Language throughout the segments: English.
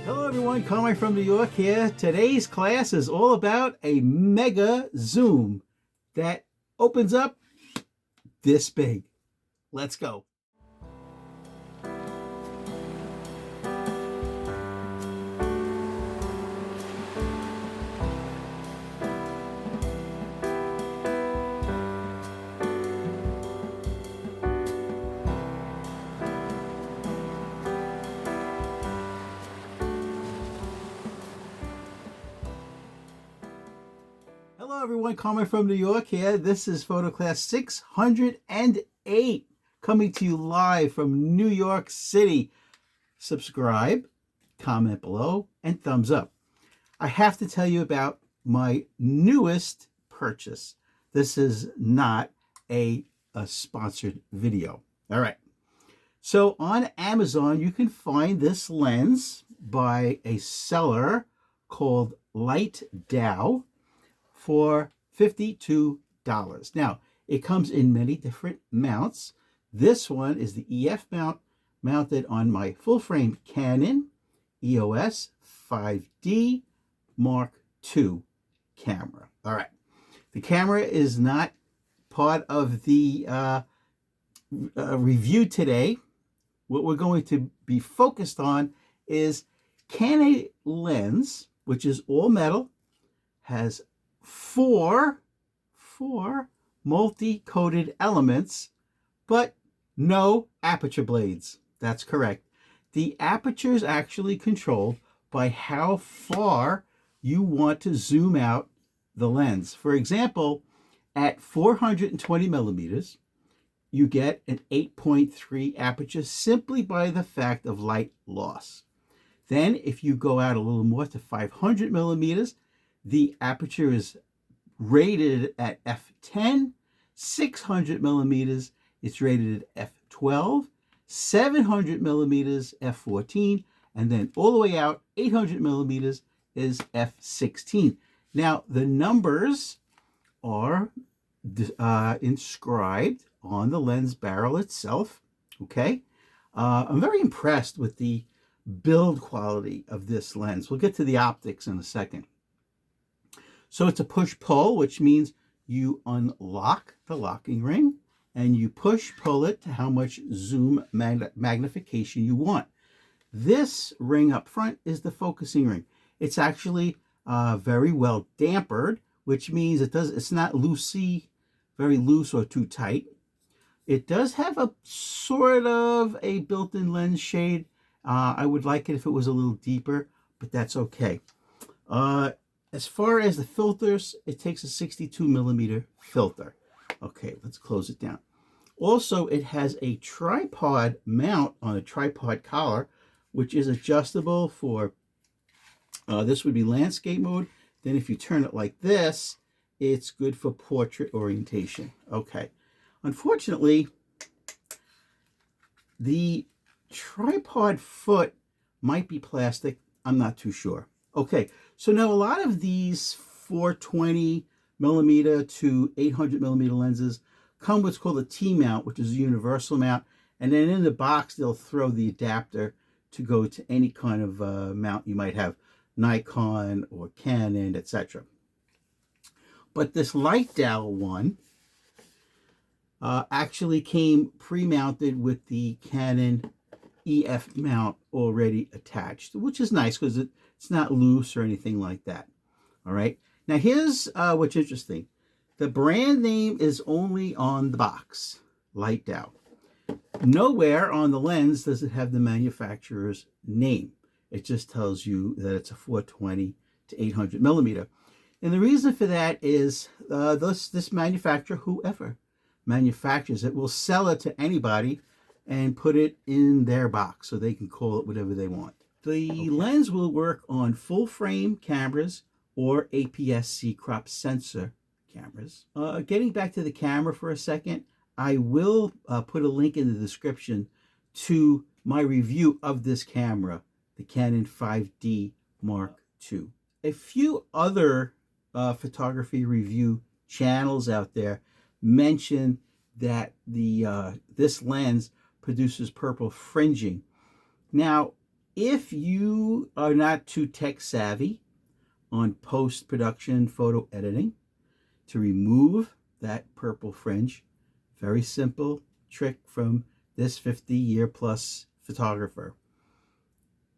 Hello everyone, Carmine from New York here. Today's class is all about a mega zoom that opens up this big. Let's go. Hello everyone, Carmine from New York here. This is photo class 608 coming to you live from New York City. Subscribe, comment below, and thumbs up. I have to tell you about my newest purchase. This is not a sponsored video. All right. So on Amazon, you can find this lens by a seller called LightDow for $52. Now, it comes in many different mounts. This one is the EF mount mounted on my full-frame Canon EOS 5D Mark II camera. All right. The camera is not part of the review today. What we're going to be focused on is, can a lens, which is all metal, has four multi-coated elements, but no aperture blades. That's correct. The aperture is actually controlled by how far you want to zoom out the lens. For example, at 420 millimeters, you get an 8.3 aperture simply by the fact of light loss. Then if you go out a little more to 500 millimeters, the aperture is rated at f10, 600 millimeters, it's rated at f12, 700 millimeters, f14, and then all the way out, 800 millimeters is f16. Now, the numbers are inscribed on the lens barrel itself, okay? I'm very impressed with the build quality of this lens. We'll get to the optics in a second. So it's a push-pull, which means you unlock the locking ring and you push-pull it to how much zoom magnification you want. This ring up front is the focusing ring. It's actually very well dampered, which means it's not loosey, very loose or too tight. It does have a sort of a built-in lens shade. I would like it if it was a little deeper, but that's okay. As far as the filters, it takes a 62 millimeter filter. Okay, let's close it down. Also, it has a tripod mount on a tripod collar, which is adjustable for, this would be landscape mode. Then if you turn it like this, it's good for portrait orientation. Okay. Unfortunately, the tripod foot might be plastic. I'm not too sure. Okay, so now a lot of these 420 millimeter to 800 millimeter lenses come with what's called a T-mount, which is a universal mount. And then in the box, they'll throw the adapter to go to any kind of mount you might have, Nikon or Canon, etc. But this LightDow one actually came pre-mounted with the Canon EF mount already attached, which is nice because it's not loose or anything like that. All right. Now here's what's interesting. The brand name is only on the box, LightDow. Nowhere on the lens does it have the manufacturer's name. It just tells you that it's a 420 to 800 millimeter. And the reason for that is this manufacturer, whoever manufactures it, will sell it to anybody and put it in their box so they can call it whatever they want. The lens will work on full frame cameras or APS-C crop sensor cameras. Getting back to the camera for a second, I will put a link in the description to my review of this camera, the Canon 5D Mark II. A few other photography review channels out there mention that this lens produces purple fringing. Now, If you are not too tech savvy on post-production photo editing, to remove that purple fringe, very simple trick from this 50-year-plus photographer.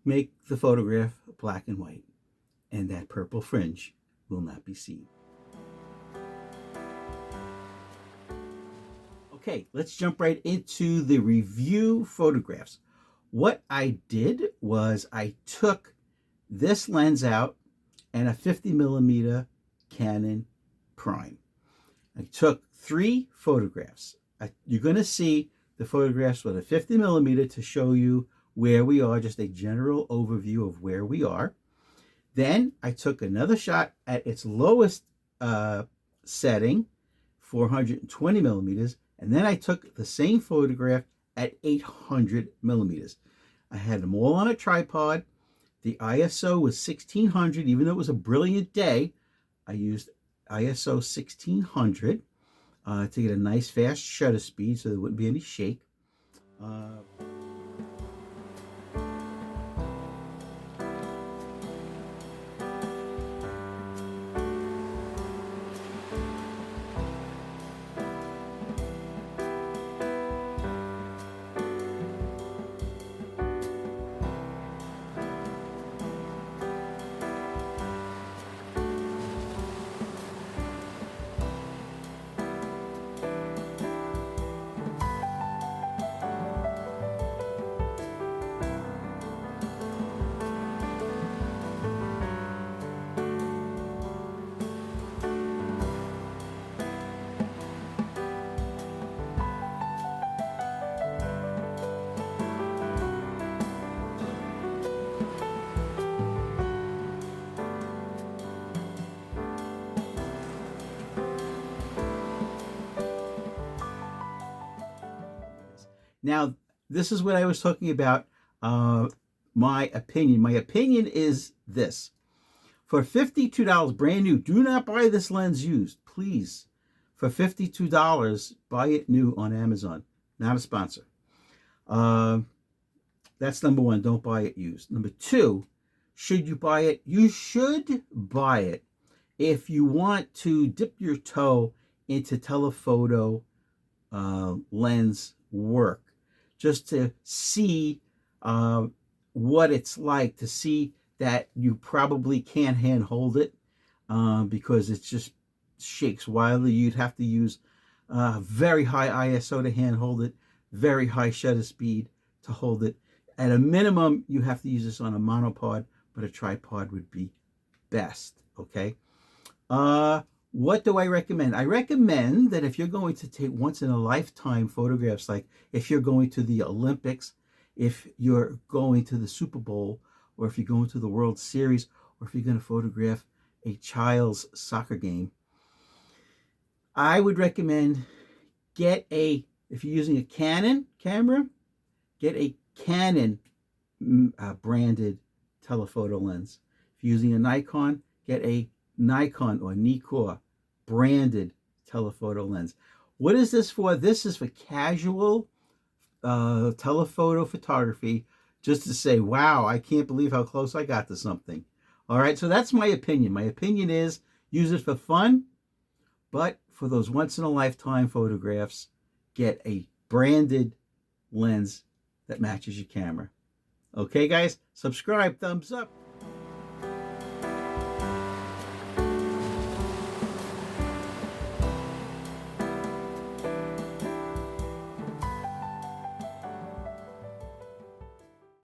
Make the photograph black and white, and that purple fringe will not be seen. Okay, let's jump right into the review photographs. What I did was I took this lens out and a 50mm Canon Prime. I took 3 photographs. You're going to see the photographs with a 50mm to show you where we are, just a general overview of where we are. Then I took another shot at its lowest setting, 420mm, and then I took the same photograph at 800mm. I had them all on a tripod. The ISO was 1600. Even though it was a brilliant day, I used ISO 1600 to get a nice fast shutter speed so there wouldn't be any shake. Now, this is what I was talking about, my opinion. My opinion is this. For $52 brand new, do not buy this lens used, please. For $52, buy it new on Amazon. Not a sponsor. That's number one, don't buy it used. Number two, should you buy it? You should buy it if you want to dip your toe into telephoto lens work, just to see what it's like, to see that you probably can't handhold it because it just shakes wildly. You'd have to use very high ISO to handhold it, very high shutter speed to hold it. At a minimum, you have to use this on a monopod, but a tripod would be best, okay? What do I recommend? I recommend that if you're going to take once-in-a-lifetime photographs, like if you're going to the Olympics, if you're going to the Super Bowl, or if you're going to the World Series, or if you're going to photograph a child's soccer game, I would recommend if you're using a Canon camera, get a Canon branded telephoto lens. If you're using a Nikon, get a Nikon or NIKON branded telephoto lens. What is this for? This is for casual telephoto photography, just to say, wow, I can't believe how close I got to something. All right, so that's my opinion. My opinion is use it for fun, but for those once-in-a-lifetime photographs, get a branded lens that matches your camera. Okay, guys, subscribe, thumbs up.